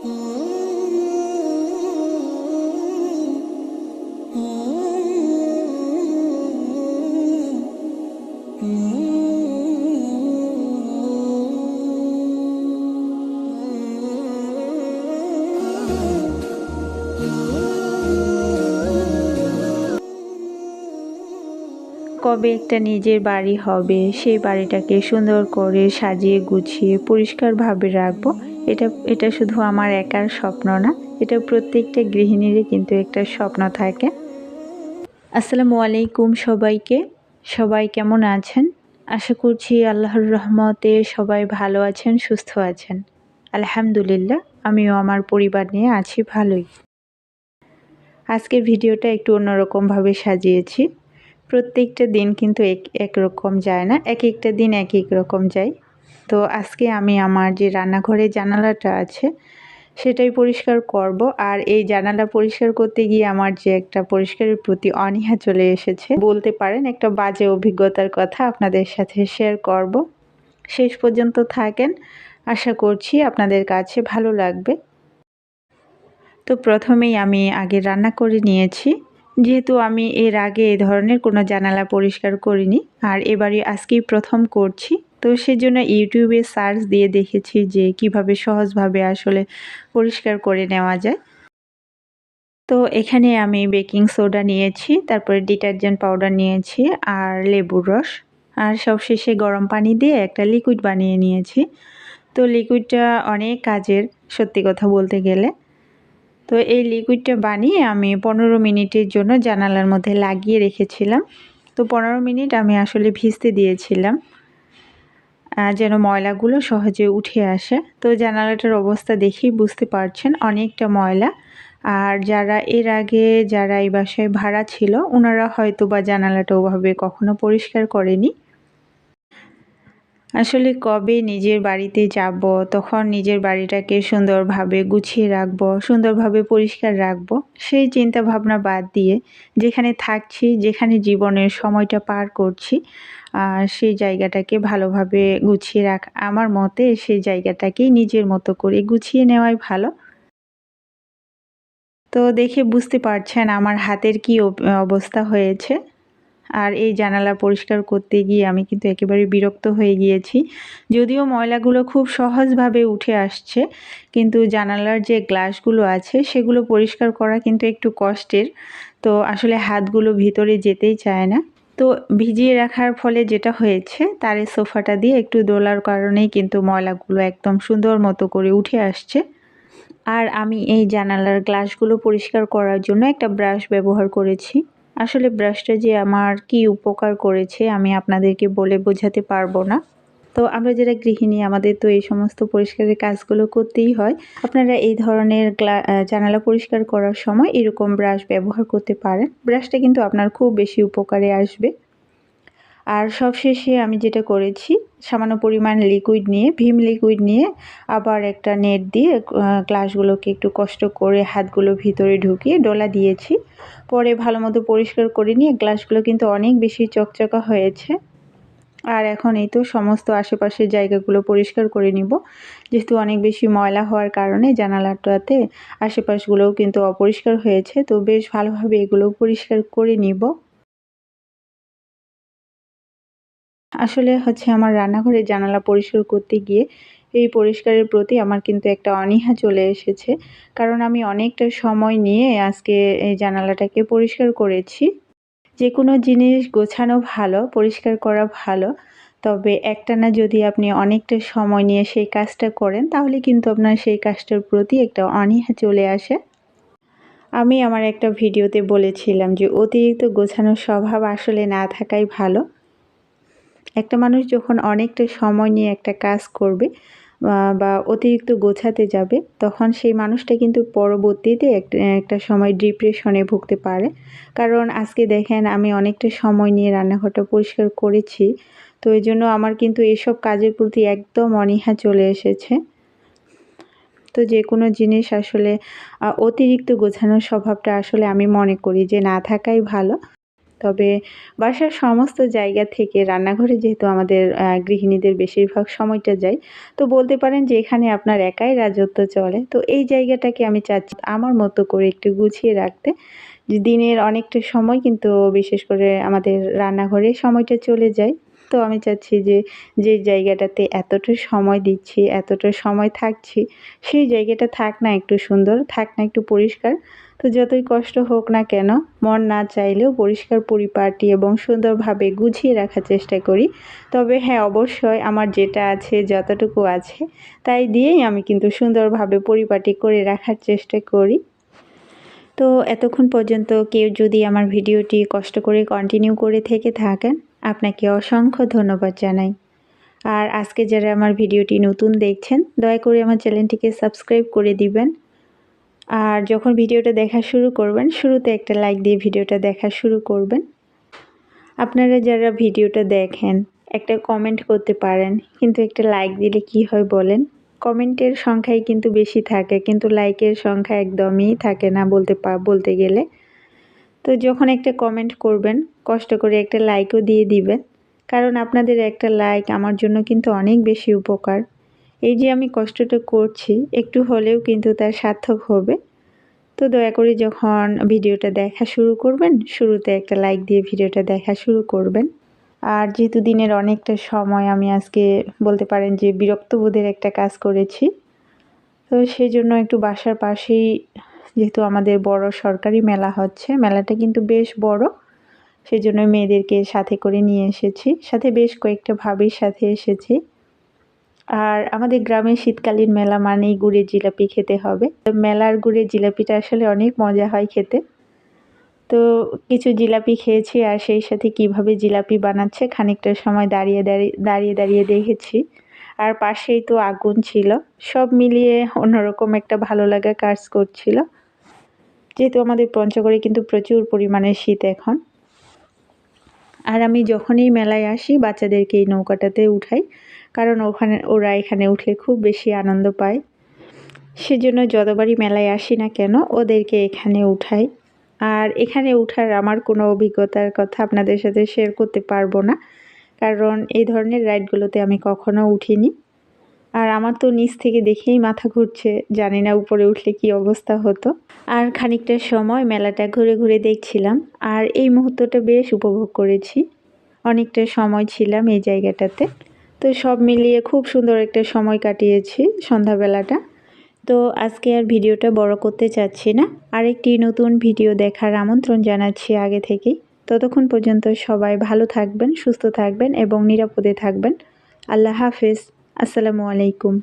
কবে একটা নিজের বাড়ি হবে, সেই বাড়িটাকে সুন্দর করে সাজিয়ে গুছিয়ে পরিষ্কারভাবে রাখবো, এটা শুধু আমার একার স্বপ্ন না, এটা প্রত্যেকটা গৃহিণীরই কিন্তু একটা স্বপ্ন থাকে। আসসালামু আলাইকুম সবাইকে। সবাই কেমন আছেন? আশা করছি আল্লাহর রহমতে সবাই ভালো আছেন, সুস্থ আছেন। আলহামদুলিল্লাহ, আমিও আমার পরিবার নিয়ে আছি ভালোই। আজকের ভিডিওটা একটু অন্যরকমভাবে সাজিয়েছি। প্রত্যেকটা দিন কিন্তু একরকম যায় না, এক একটা দিন এক এক রকম যায়। তো আজকে আমি আমার যে রান্নাঘরের জানালাটা আছে সেটাই পরিষ্কার করব। আর এই জানালা পরিষ্কার করতে গিয়ে আমার যে একটা পরিষ্কারের প্রতি অনীহা চলে এসেছে, বলতে পারেন একটা বাজে অভিজ্ঞতার কথা আপনাদের সাথে শেয়ার করব। শেষ পর্যন্ত থাকেন, আশা করছি আপনাদের কাছে ভালো লাগবে। তো প্রথমেই আমি আগে রান্না করে নিয়েছি, যেহেতু আমি এর আগে এই ধরনের কোনো জানালা পরিষ্কার করিনি, আর এবারে আজকেই প্রথম করছি। তো সেজন্য ইউটিউবে সার্চ দিয়ে দেখেছি যে কিভাবে সহজভাবে আসলে পরিষ্কার করে নেওয়া যায়। তো এখানে আমি বেকিং সোডা নিয়েছি, তারপরে ডিটারজেন্ট পাউডার নিয়েছি, আর লেবুর রস, আর সবশেষে গরম পানি দিয়ে একটা লিকুইড বানিয়ে নিয়েছি। তো লিকুইডটা অনেক কাজের, সত্যি কথা বলতে গেলে। তো এই লিকুইডটা বানিয়ে আমি 15 মিনিটের জন্য জানালার মধ্যে লাগিয়ে রেখেছিলাম। তো 15 মিনিট আমি আসলে ভিজতে দিয়েছিলাম যেন ময়লাগুলো সহজে উঠে আসে। তো জানালাটার অবস্থা দেখেই বুঝতে পারছেন অনেকটা ময়লা। আর যারা এই বাসায় ভাড়া ছিল ওনারা হয়তো বা জানালাটা ওভাবে কখনো পরিষ্কার করেনি। আসলে কবে নিজের বাড়িতে যাব, তখন নিজের বাড়িটাকে সুন্দরভাবে গুছিয়ে রাখব, সুন্দরভাবে পরিষ্কার রাখব, সেই চিন্তা ভাবনা বাদ দিয়ে যেখানে থাকছি, যেখানে জীবনের সময়টা পার করছি, সেই জায়গাটাকে ভালোভাবে গুছিয়ে আমার মতে সেই জায়গাটাকেই নিজের মতো করে গুছিয়ে নেওয়াই ভালো। তো দেখে বুঝতে পারছেন আমার হাতের কি অবস্থা হয়েছে। আর এই জানালা পরিষ্কার করতে গিয়ে আমি কিন্তু একেবারে বিরক্ত হয়ে গিয়েছি। যদিও ময়লাগুলো খুব সহজভাবে উঠে আসছে, কিন্তু জানালার যে গ্লাসগুলো আছে সেগুলো পরিষ্কার করা কিন্তু একটু কষ্টের। তো আসলে হাতগুলো ভিতরে যেতেই চায় না। তো ভিজিয়ে রাখার ফলে যেটা হয়েছে, তারের সোফাটা দিয়ে একটু দোলার কারণেই কিন্তু ময়লাগুলো একদম সুন্দর মতো করে উঠে আসছে। আর আমি এই জানালার গ্লাসগুলো পরিষ্কার করার জন্য একটা ব্রাশ ব্যবহার করেছি। আসলে ব্রাশটা যে আমার কি উপকার করেছে আমি আপনাদেরকে বলে বোঝাতে পারবো না। তো আমরা যারা গৃহিণী, আমাদের তো এই সমস্ত পরিষ্কারের কাজগুলো করতেই হয়। আপনারা এই ধরনের জানালা পরিষ্কার করার সময় এরকম ব্রাশ ব্যবহার করতে পারেন। ব্রাশটা কিন্তু আপনার খুব বেশি উপকারে আসবে। আর সবশেষে আমি যেটা করেছি, সামান্য পরিমাণ ভীম লিকুইড নিয়ে আবার একটা নেট দিয়ে গ্লাসগুলোকে একটু কষ্ট করে হাতগুলো ভিতরে ঢুকিয়ে ডলা দিয়েছি। পরে ভালো মতো পরিষ্কার করে নিয়ে গ্লাসগুলো কিন্তু অনেক বেশি চকচকা হয়েছে। আর এখন এই তো সমস্ত আশেপাশের জায়গাগুলো পরিষ্কার করে নিব, যেহেতু অনেক বেশি ময়লা হওয়ার কারণে জানালাটাতে আশেপাশগুলোও কিন্তু অপরিষ্কার হয়েছে। তো বেশ ভালোভাবে এগুলো পরিষ্কার করে নিব। আসলে হচ্ছে আমার রান্নাঘরের জানালা পরিষ্কার করতে গিয়ে এই পরিষ্কারের প্রতি আমার কিন্তু একটা অনীহা চলে এসেছে, কারণ আমি অনেকটা সময় নিয়ে আজকে এই জানালাটাকে পরিষ্কার করেছি। যে কোনো জিনিস গোছানো ভালো, পরিষ্কার করা ভালো, তবে একটানা যদি আপনি অনেকটা সময় নিয়ে সেই কাজটা করেন তাহলে কিন্তু আপনার সেই কাজটার প্রতি একটা অনীহা চলে আসে। আমি আমার একটা ভিডিওতে বলেছিলাম যে অতিরিক্ত গোছানোর স্বভাব আসলে না থাকাই ভালো। একটা মানুষ যখন অনেকটা সময় নিয়ে একটা কাজ করবে বা অতিরিক্ত গোছাতে যাবে, তখন সেই মানুষটা কিন্তু পরবর্তীতে একটা সময় ডিপ্রেশনে ভুগতে পারে। কারণ আজকে দেখেন আমি অনেকটা সময় নিয়ে রান্নাঘরটা পরিষ্কার করেছি, তো এই জন্য আমার কিন্তু এসব কাজের প্রতি একদম অনীহা চলে এসেছে। তো যে কোনো জিনিস আসলে অতিরিক্ত গোছানোর স্বভাবটা আসলে আমি মনে করি যে না থাকাই ভালো। তো তবে বাসার সমস্ত জায়গা থেকে রান্নাঘরে যেহেতু আমাদের গৃহিণীদের বেশিরভাগ সময়টা যায়, তো বলতে পারেন যে এখানে আপনার একাই রাজত্ব চলে। তো এই জায়গাটাকে আমি চাচ্ছি আমার মতো করে একটু গুছিয়ে রাখতে। যে দিনের অনেকটা সময় কিন্তু বিশেষ করে আমাদের রান্নাঘরে সময়টা চলে যায়। তো আমি চাচ্ছি যে, যে জায়গাটাতে এতটা সময় দিচ্ছি, এতটা সময় থাকছি, সেই জায়গাটা থাক না একটু সুন্দর, থাক না একটু পরিষ্কার। তো যতই কষ্ট হোক না কেন, মন না চাইলেও পরিষ্কার পরিপাটি এবং সুন্দরভাবে গুছিয়ে রাখার চেষ্টা করি। তবে হ্যাঁ, অবশ্যই আমার যেটা আছে, যতটুকু আছে, তাই দিয়েই আমি কিন্তু সুন্দরভাবে পরিপাটি করে রাখার চেষ্টা করি। তো এতক্ষণ পর্যন্ত কেউ যদি আমার ভিডিওটি কষ্ট করে কন্টিনিউ করে থেকে থাকেন, আপনাকে অসংখ্য ধন্যবাদ জানাই। আর আজকে যারা আমার ভিডিওটি নতুন দেখছেন, দয়া করে আমার চ্যানেলটিকে সাবস্ক্রাইব করে দিবেন। আর যখন ভিডিওটা দেখা শুরু করবেন, শুরুতে একটা লাইক দিয়ে ভিডিওটা দেখা শুরু করবেন। আপনারা যারা ভিডিওটা দেখেন, একটা কমেন্ট করতে পারেন, কিন্তু একটা লাইক দিলে কি হয় বলেন? কমেন্টের সংখ্যাই কিন্তু বেশি থাকে, কিন্তু লাইকের সংখ্যা একদমই থাকে না বলতে গেলে। তো যখন একটা কমেন্ট করবেন, কষ্ট করে একটা লাইকও দিয়ে দিবেন, কারণ আপনাদের একটা লাইক আমার জন্য কিন্তু অনেক বেশি উপকার। এই যে আমি কষ্টটা করছি, একটু হলেও কিন্তু তার সার্থক হবে। তো দয়া করে যখন ভিডিওটা দেখা শুরু করবেন, শুরুতে একটা লাইক দিয়ে ভিডিওটা দেখা শুরু করবেন। আর যেহেতু দিনের অনেকটা সময় আমি আজকে বলতে পারেন যে বিরক্তবোধের একটা কাজ করেছি, তো সেই জন্য একটু বাসার পাশেই যেহেতু আমাদের বড় সরকারি মেলা হচ্ছে, মেলাটা কিন্তু বেশ বড়, সেই জন্য মেয়েদেরকে সাথে করে নিয়ে এসেছি, সাথে বেশ কয়েকটা ভাবির সাথে এসেছি। আর আমাদের গ্রামে শীতকালীন মেলা মানেই গুড়ের জিলাপি খেতে হবে। মেলার গুড়ের জিলাপিটা আসলে অনেক মজা হয় খেতে। তো কিছু জিলাপি খেয়েছি, আর সেই সাথে কিভাবে জিলাপি বানাচ্ছে খানিকটা সময় দাঁড়িয়ে দেখেছি। আর পাশেই তো আগুন ছিল, সব মিলিয়ে অন্যরকম একটা ভালো লাগা কাজ করছিল। যেহেতু আমাদের পঞ্চগড়ে কিন্তু প্রচুর পরিমাণে শীত এখন। আর আমি যখনই মেলায় আসি বাচ্চাদেরকে এই নৌকাটাতে উঠাই, কারণ ওরা এখানে উঠলে খুব বেশি আনন্দ পায়। সেজন্য যতবারই মেলায় আসি না কেন ওদেরকে এখানে উঠাই। আর এখানে উঠার আমার কোনো অভিজ্ঞতার কথা আপনাদের সাথে শেয়ার করতে পারবো না, কারণ এই ধরনের রাইডগুলোতে আমি কখনো উঠিনি। আর আমার তো নিচ থেকে দেখেই মাথা ঘুরছে, জানি না উপরে উঠলে কি অবস্থা হতো। আর খানিকটা সময় মেলাটা ঘুরে ঘুরে দেখছিলাম, আর এই মুহূর্তটা বেশ উপভোগ করেছি। অনেকটা সময় ছিলাম এই জায়গাটাতে। তো সব মিলিয়ে খুব সুন্দর একটা সময় কাটিয়েছি সন্ধ্যাবেলাটা। তো আজকে আর ভিডিওটা বড় করতে চাচ্ছি না, আরেকটি নতুন ভিডিও দেখার আমন্ত্রণ জানাচ্ছি আগে থেকেই। ততক্ষণ পর্যন্ত সবাই ভালো থাকবেন, সুস্থ থাকবেন এবং নিরাপদে থাকবেন। আল্লাহ হাফেজ। আসসালামু আলাইকুম।